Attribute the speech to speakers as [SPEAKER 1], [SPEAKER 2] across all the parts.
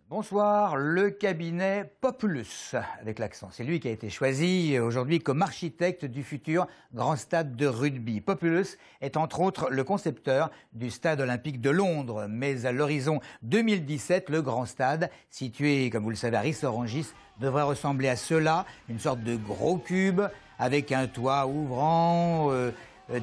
[SPEAKER 1] Bonsoir, le cabinet Populus, avec l'accent. C'est lui qui a été choisi aujourd'hui comme architecte du futur grand stade de rugby. Populus est entre autres le concepteur du stade olympique de Londres. Mais à l'horizon 2017, le grand stade, situé, comme vous le savez, à Ris-Orangis, devrait ressembler à cela, une sorte de gros cube avec un toit ouvrant,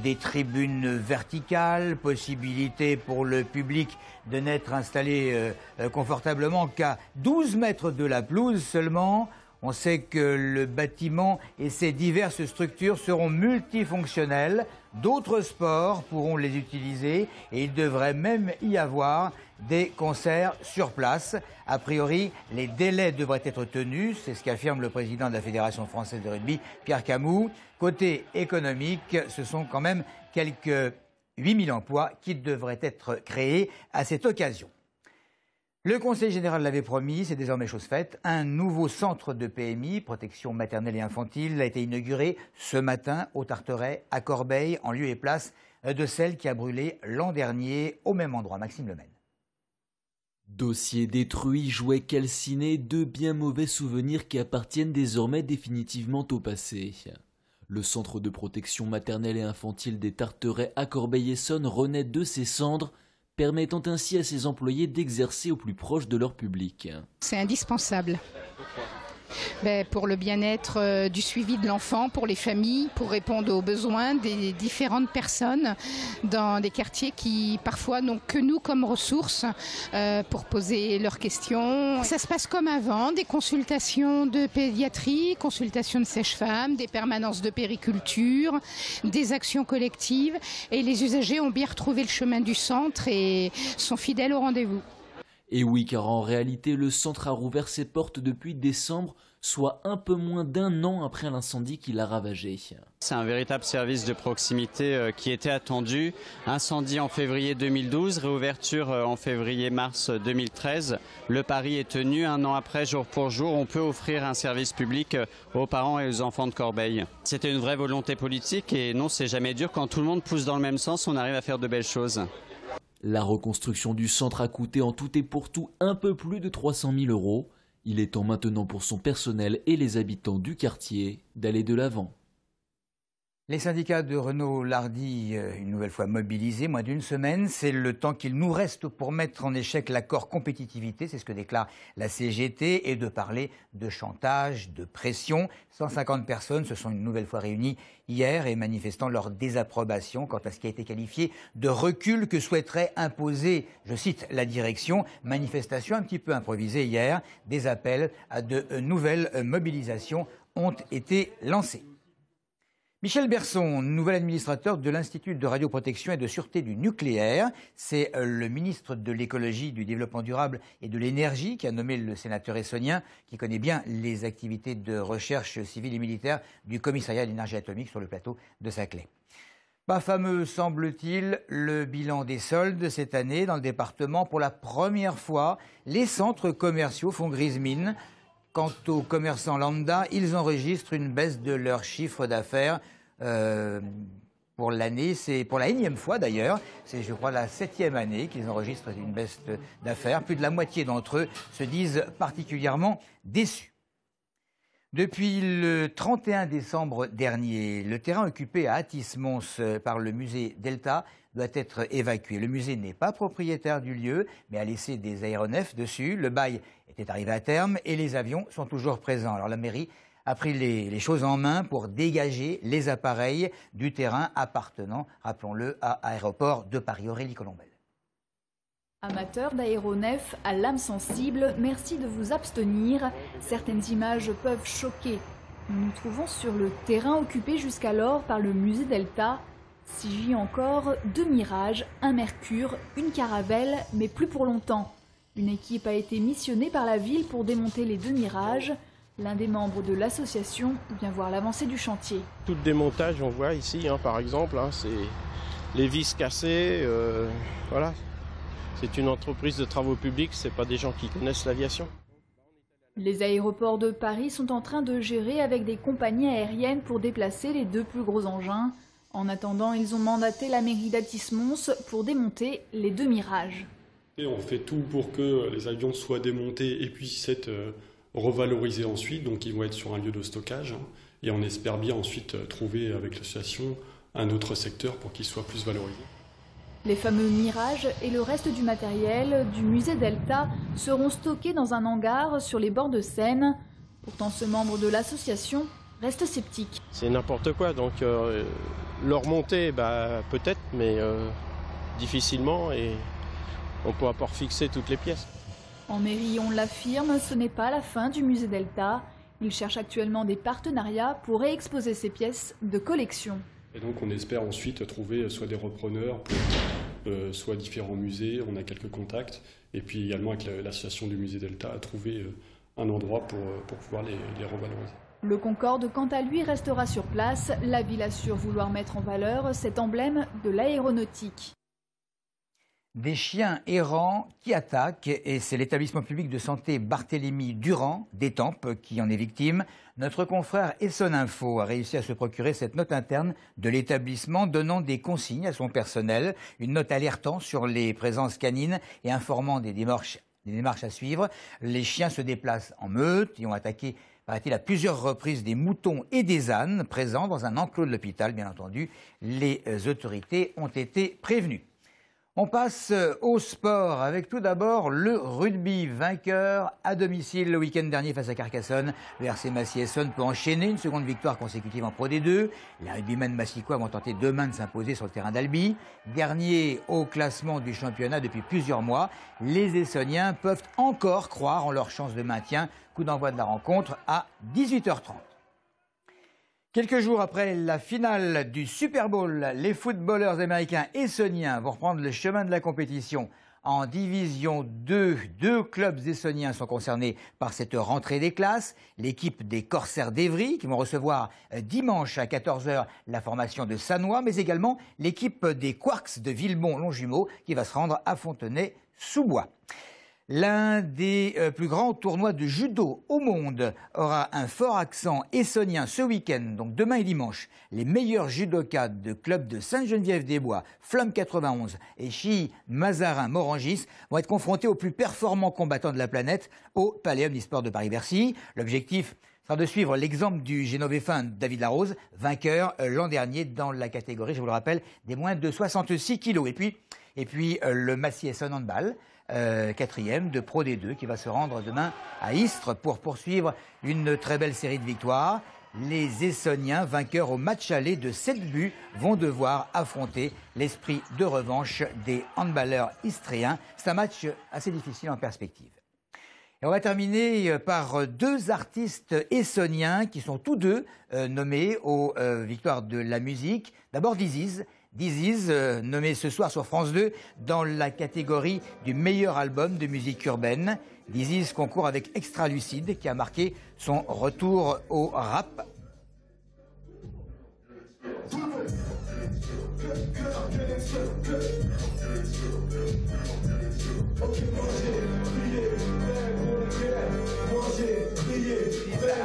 [SPEAKER 1] des tribunes verticales, possibilité pour le public de n'être installé confortablement qu'à 12 mètres de la pelouse seulement. On sait que le bâtiment et ses diverses structures seront multifonctionnels. D'autres sports pourront les utiliser et il devrait même y avoir des concerts sur place. A priori, les délais devraient être tenus, c'est ce qu'affirme le président de la Fédération française de rugby, Pierre Camus. Côté économique, ce sont quand même quelques 8000 emplois qui devraient être créés à cette occasion. Le Conseil général l'avait promis, c'est désormais chose faite. Un nouveau centre de PMI, protection maternelle et infantile, a été inauguré ce matin au Tarteret, à Corbeil, en lieu et place de celle qui a brûlé l'an dernier au même endroit. Maxime Lemaine.
[SPEAKER 2] Dossier détruit, jouets calcinés, deux bien mauvais souvenirs qui appartiennent désormais définitivement au passé. Le centre de protection maternelle et infantile des Tarterets à Corbeil-Essonnes renaît de ses cendres, permettant ainsi à ses employés d'exercer au plus proche de leur public.
[SPEAKER 3] C'est indispensable. Pour le bien-être du suivi de l'enfant, pour les familles, pour répondre aux besoins des différentes personnes dans des quartiers qui parfois n'ont que nous comme ressources pour poser leurs questions. Ça se passe comme avant, des consultations de pédiatrie, consultations de sage-femme, des permanences de périculture, des actions collectives et les usagers ont bien retrouvé le chemin du centre et sont fidèles au rendez-vous.
[SPEAKER 2] Et oui, car en réalité, le centre a rouvert ses portes depuis décembre, soit un peu moins d'un an après l'incendie qui l'a ravagé.
[SPEAKER 4] C'est un véritable service de proximité qui était attendu. Incendie en février 2012, réouverture en février-mars 2013. Le pari est tenu. Un an après, jour pour jour, on peut offrir un service public aux parents et aux enfants de Corbeil. C'était une vraie volonté politique et non, c'est jamais dur. Quand tout le monde pousse dans le même sens, on arrive à faire de belles choses.
[SPEAKER 2] La reconstruction du centre a coûté en tout et pour tout un peu plus de 300 000 €. Il est temps maintenant pour son personnel et les habitants du quartier d'aller de l'avant.
[SPEAKER 1] Les syndicats de Renault-Lardy, une nouvelle fois mobilisés, moins d'une semaine, c'est le temps qu'il nous reste pour mettre en échec l'accord compétitivité, c'est ce que déclare la CGT, et de parler de chantage, de pression. 150 personnes se sont une nouvelle fois réunies hier et manifestant leur désapprobation quant à ce qui a été qualifié de recul que souhaiterait imposer, je cite, la direction. Manifestation un petit peu improvisée hier, des appels à de nouvelles mobilisations ont été lancés. Michel Berson, nouvel administrateur de l'Institut de radioprotection et de sûreté du nucléaire. C'est le ministre de l'écologie, du développement durable et de l'énergie qui a nommé le sénateur essonien, qui connaît bien les activités de recherche civile et militaire du commissariat à l'énergie atomique sur le plateau de Saclay. Pas fameux, semble-t-il, le bilan des soldes cette année dans le département. Pour la première fois, les centres commerciaux font grise mine. Quant aux commerçants lambda, ils enregistrent une baisse de leur chiffre d'affaires pour l'année. C'est pour la énième fois d'ailleurs. C'est, je crois, la 7e année qu'ils enregistrent une baisse d'affaires. Plus de la moitié d'entre eux se disent particulièrement déçus. Depuis le 31 décembre dernier, le terrain occupé à Athis-Mons par le musée Delta doit être évacué. Le musée n'est pas propriétaire du lieu, mais a laissé des aéronefs dessus. Le bail était arrivé à terme et les avions sont toujours présents. Alors la mairie a pris les choses en main pour dégager les appareils du terrain appartenant, rappelons-le, à Aéroport de Paris. Aurélie Colombel.
[SPEAKER 5] Amateurs d'aéronefs à l'âme sensible, merci de vous abstenir. Certaines images peuvent choquer. Nous nous trouvons sur le terrain occupé jusqu'alors par le musée Delta. 6J encore, 2 Mirages, un Mercure, une Caravelle, mais plus pour longtemps. Une équipe a été missionnée par la ville pour démonter les 2 Mirages. L'un des membres de l'association vient voir l'avancée du chantier.
[SPEAKER 6] Tout le démontage, on voit ici, par exemple, c'est les vis cassées, voilà. C'est une entreprise de travaux publics, ce n'est pas des gens qui connaissent l'aviation.
[SPEAKER 5] Les aéroports de Paris sont en train de gérer avec des compagnies aériennes pour déplacer les 2 plus gros engins. En attendant, ils ont mandaté la mairie d'Athis-Mons pour démonter les 2 Mirages.
[SPEAKER 7] Et on fait tout pour que les avions soient démontés et puissent être revalorisés ensuite. Donc ils vont être sur un lieu de stockage. Et on espère bien ensuite trouver avec l'association un autre secteur pour qu'ils soient plus valorisés.
[SPEAKER 5] Les fameux Mirages et le reste du matériel du musée Delta seront stockés dans un hangar sur les bords de Seine. Pourtant, ce membre de l'association reste sceptique.
[SPEAKER 6] C'est n'importe quoi, donc le remonter, peut-être, mais difficilement, et on ne pourra pas refixer toutes les pièces.
[SPEAKER 5] En mairie, on l'affirme, ce n'est pas la fin du musée Delta. Il cherche actuellement des partenariats pour réexposer ces pièces de collection.
[SPEAKER 7] Et donc on espère ensuite trouver soit des repreneurs pour soit différents musées, on a quelques contacts, et puis également avec l'association du musée Delta à trouver un endroit pour pouvoir les revaloriser.
[SPEAKER 5] Le Concorde, quant à lui, restera sur place. La ville assure vouloir mettre en valeur cet emblème de l'aéronautique.
[SPEAKER 1] Des chiens errants qui attaquent, et c'est l'établissement public de santé Barthélemy Durand d'Étampes qui en est victime. Notre confrère Essonne Info a réussi à se procurer cette note interne de l'établissement donnant des consignes à son personnel, une note alertant sur les présences canines et informant des démarches à suivre. Les chiens se déplacent en meute et ont attaqué, paraît-il, à plusieurs reprises des moutons et des ânes présents dans un enclos de l'hôpital. Bien entendu, les autorités ont été prévenues. On passe au sport avec tout d'abord le rugby, vainqueur à domicile le week-end dernier face à Carcassonne. Le RC Massy-Essonne peut enchaîner une seconde victoire consécutive en Pro D2. Les rugbymen massicois vont tenter demain de s'imposer sur le terrain d'Albi. Dernier au classement du championnat depuis plusieurs mois, les Essonniens peuvent encore croire en leur chance de maintien. Coup d'envoi de la rencontre à 18h30. Quelques jours après la finale du Super Bowl, les footballeurs américains essonniens vont reprendre le chemin de la compétition. En division 2, 2 clubs essonniens sont concernés par cette rentrée des classes. L'équipe des Corsaires d'Evry qui vont recevoir dimanche à 14h la formation de Sannois, mais également l'équipe des Quarks de Villebon-Longjumeau qui va se rendre à Fontenay-sous-Bois. L'un des plus grands tournois de judo au monde aura un fort accent essonnien ce week-end, donc demain et dimanche. Les meilleurs judokas de club de Sainte-Geneviève-des-Bois, Flamme 91 et Chi Mazarin-Morangis vont être confrontés aux plus performants combattants de la planète au Palais Omnisport de Paris-Bercy. L'objectif sera de suivre l'exemple du Génovéfin David Larose, vainqueur l'an dernier dans la catégorie, je vous le rappelle, des moins de 66 kilos. Et puis le Massy-Essonne handball, 4e de Pro D2 qui va se rendre demain à Istres pour poursuivre une très belle série de victoires. Les Essonniens, vainqueurs au match aller de 7 buts, vont devoir affronter l'esprit de revanche des handballeurs istriens. C'est un match assez difficile en perspective. Et on va terminer par 2 artistes essonniens qui sont tous deux nommés aux victoires de la musique. D'abord Diziz, nommé ce soir sur France 2 dans la catégorie du meilleur album de musique urbaine. Diziz concourt avec Extra Lucide qui a marqué son retour au rap.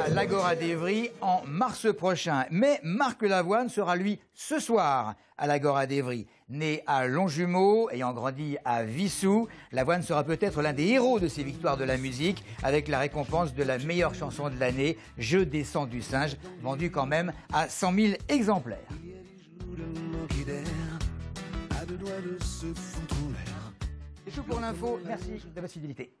[SPEAKER 1] À l'Agora d'Evry en mars prochain. Mais Marc Lavoine sera lui ce soir à l'Agora d'Evry. Né à Longjumeau, ayant grandi à Vissou, Lavoine sera peut-être l'un des héros de ces victoires de la musique avec la récompense de la meilleure chanson de l'année, Je descends du singe, vendue quand même à 100 000 exemplaires. C'est tout pour l'info, merci de votre fidélité.